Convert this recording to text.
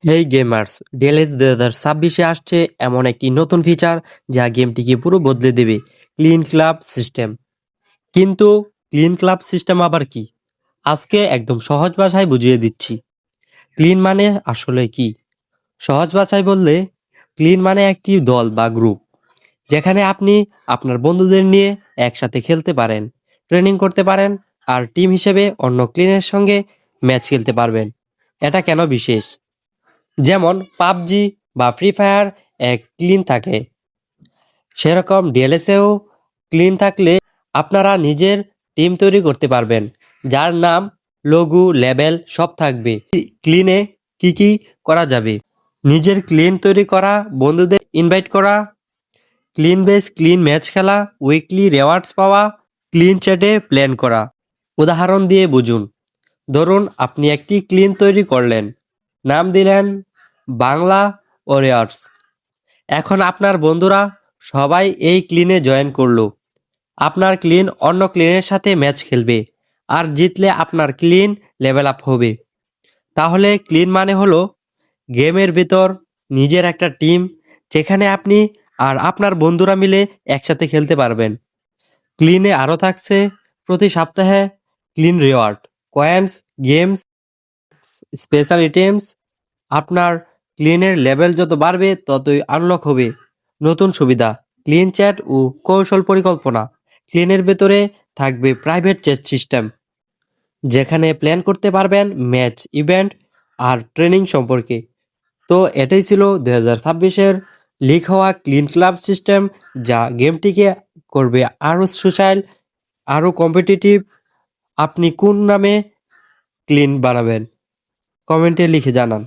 হেই gamers, DLS 2026-এ আসছে এমন একটি নতুন ফিচার যা গেমটিকে পুরো বদলে দেবে, ক্লিন ক্লাব সিস্টেম। কিন্তু ক্লিন ক্লাব সিস্টেম আবার কি? আজকে একদম সহজ ভাষায় বুঝিয়ে দিচ্ছি। ক্লিন মানে আসলে কি? সহজ ভাষায় বললে, ক্লিন মানে একটি দল বা গ্রুপ যেখানে আপনি আপনার বন্ধুদের নিয়ে একসাথে খেলতে পারেন, ট্রেনিং করতে পারেন, আর টিম হিসেবে অন্য ক্লিনের সঙ্গে ম্যাচ খেলতে পারবেন। এটা কেন বিশেষ? যেমন পাবজি বা ফ্রি ফায়ার এক ক্লিন থাকে, সেরকম ডিএলএসেও ক্লিন থাকলে আপনারা নিজের টিম তৈরি করতে পারবেন, যার নাম, লোগো, লেবেল সব থাকবে। ক্লিনে কি কি করা যাবে? নিজের ক্লিন তৈরি করা, বন্ধুদের ইনভাইট করা, ক্লিন বেস ক্লিন ম্যাচ খেলা, উইকলি রেওয়ার্ডস পাওয়া, ক্লিন চ্যাটে প্ল্যান করা। উদাহরণ দিয়ে বুঝুন। ধরুন আপনি একটি ক্লিন তৈরি করলেন, নাম দিলেন বাংলা ওরিয়র্স। এখন আপনার বন্ধুরা সবাই এই ক্লিনে জয়েন করলো। আপনার ক্লিন অন্য ক্লিনের সাথে ম্যাচ খেলবে, আর জিতলে আপনার ক্লিন লেভেল আপ হবে। তাহলে ক্লিন মানে হলো গেমের ভেতর নিজের একটা টিম, যেখানে আপনি আর আপনার বন্ধুরা মিলে একসাথে খেলতে পারবেন। ক্লিনে আরও থাকছে প্রতি সপ্তাহে clean reward, coins, games, special items. আপনার ক্লিনের লেভেল যত বাড়বে ততই আনলক হবে নতুন সুবিধা, ক্লিন চ্যাট ও কৌশল পরিকল্পনা। ক্লিনের ভেতরে থাকবে প্রাইভেট চ্যাট সিস্টেম, যেখানে প্ল্যান করতে পারবেন ম্যাচ, ইভেন্ট আর ট্রেনিং সম্পর্কে। তো এটাই ছিল 2026-এর লিক হওয়া ক্লিন ক্লাব সিস্টেম, যা গেমটিকে করবে আরও সোশ্যাল, আরও কম্পিটিটিভ। আপনি কোন নামে ক্লিন বানাবেন? কমেন্টে লিখে জানান।